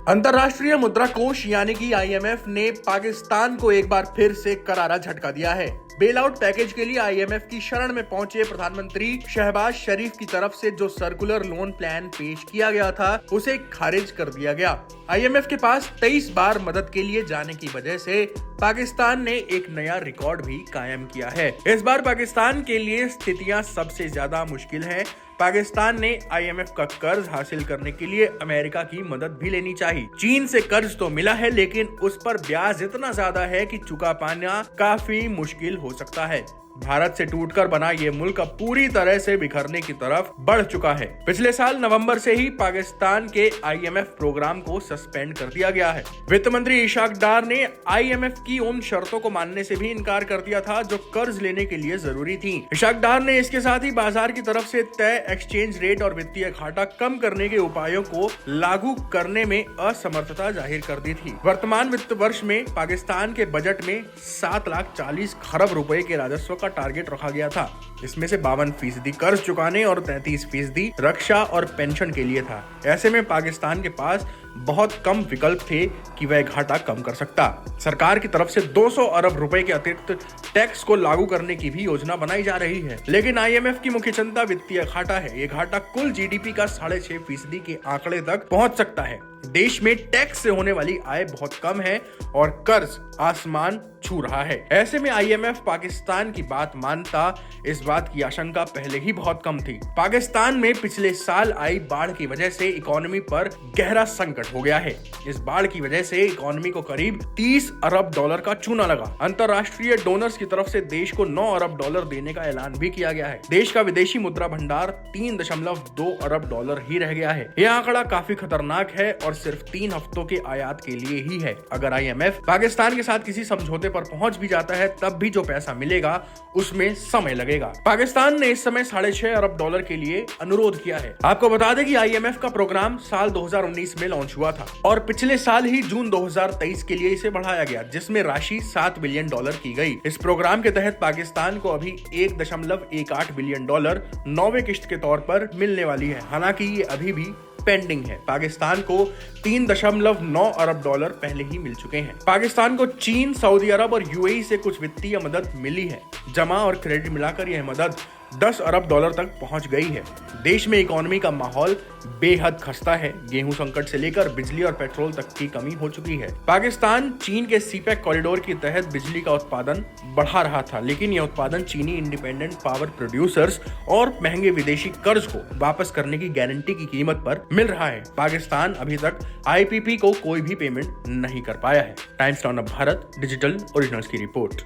अंतर्राष्ट्रीय मुद्रा कोष यानी कि आईएमएफ ने पाकिस्तान को एक बार फिर से करारा झटका दिया है। बेल आउट पैकेज के लिए आईएमएफ की शरण में पहुंचे प्रधानमंत्री शहबाज शरीफ की तरफ से जो सर्कुलर लोन प्लान पेश किया गया था उसे खारिज कर दिया गया। आईएमएफ के पास 23 बार मदद के लिए जाने की वजह से पाकिस्तान ने एक नया रिकॉर्ड भी कायम किया है। इस बार पाकिस्तान के लिए स्थितियां सबसे ज्यादा मुश्किल हैं। पाकिस्तान ने आईएमएफ का कर्ज हासिल करने के लिए अमेरिका की मदद भी लेनी चाहिए। चीन से कर्ज तो मिला है लेकिन उस पर ब्याज इतना ज्यादा है कि चुका पाना काफी मुश्किल हो सकता है। भारत से टूटकर बना ये मुल्क अब पूरी तरह से बिखरने की तरफ बढ़ चुका है। पिछले साल नवंबर से ही पाकिस्तान के आईएमएफ प्रोग्राम को सस्पेंड कर दिया गया है। वित्त मंत्री इशाक डार ने आईएमएफ की उन शर्तों को मानने से भी इनकार कर दिया था जो कर्ज लेने के लिए जरूरी थी। इशाक डार ने इसके साथ ही बाजार की तरफ से तय एक्सचेंज रेट और वित्तीय घाटा कम करने के उपायों को लागू करने में असमर्थता जाहिर कर दी थी। वर्तमान वित्त वर्ष में पाकिस्तान के बजट में 7,40 खरब रुपए के राजस्व का टारगेट रखा गया था। इसमें से 52% कर्ज चुकाने और 33% रक्षा और पेंशन के लिए था। ऐसे में पाकिस्तान के पास बहुत कम विकल्प थे कि वह घाटा कम कर सकता। सरकार की तरफ से 200 अरब रुपए के अतिरिक्त टैक्स को लागू करने की भी योजना बनाई जा रही है। लेकिन आईएमएफ की मुख्य चिंता वित्तीय घाटा है। ये घाटा कुल जीडीपी का 6.5% के आंकड़े तक पहुंच सकता है। देश में टैक्स से होने वाली आय बहुत कम है और कर्ज आसमान छू रहा है। ऐसे में आईएमएफ पाकिस्तान की बात मानता, इस बात की आशंका पहले ही बहुत कम थी। पाकिस्तान में पिछले साल आई बाढ़ की वजह से इकोनॉमी पर गहरा संकट हो गया है। इस बाढ़ की वजह से इकोनॉमी को करीब 30 अरब डॉलर का चूना लगा। अंतर्राष्ट्रीय डोनर्स की तरफ से देश को 9 अरब डॉलर देने का ऐलान भी किया गया है। देश का विदेशी मुद्रा भंडार 3.2 अरब डॉलर ही रह गया है। यह आंकड़ा काफी खतरनाक है और सिर्फ 3 हफ्तों के आयात के लिए ही है। अगर आईएमएफ पाकिस्तान के साथ किसी समझौते पर पहुंच भी जाता है तब भी जो पैसा मिलेगा उसमें समय लगेगा। पाकिस्तान ने इस समय 6.5 अरब डॉलर के लिए अनुरोध किया है। आपको बता दें कि आईएमएफ का प्रोग्राम साल 2019 में लॉन्च हुआ था और पिछले साल ही जून 2023 के लिए इसे बढ़ाया गया, जिसमें राशि 7 बिलियन डॉलर की गई। इस प्रोग्राम के तहत पाकिस्तान को अभी 1.18 बिलियन डॉलर 9वें किश्त के तौर पर मिलने वाली है। हालांकि ये अभी भी पेंडिंग है। पाकिस्तान को 3.9 अरब डॉलर पहले ही मिल चुके हैं। पाकिस्तान को चीन, सऊदी अरब और यूएई से कुछ वित्तीय मदद मिली है। जमा और क्रेडिट मिलाकर यह मदद 10 अरब डॉलर तक पहुंच गई है। देश में इकोनॉमी का माहौल बेहद खस्ता है। गेहूं संकट से लेकर बिजली और पेट्रोल तक की कमी हो चुकी है। पाकिस्तान चीन के सीपेक कॉरिडोर के तहत बिजली का उत्पादन बढ़ा रहा था, लेकिन यह उत्पादन चीनी इंडिपेंडेंट पावर प्रोड्यूसर्स और महंगे विदेशी कर्ज को वापस करने की गारंटी की कीमत पर मिल रहा है। पाकिस्तान अभी तक आईपीपी को कोई भी पेमेंट नहीं कर पाया है। Times town of Bharat digital originals की रिपोर्ट।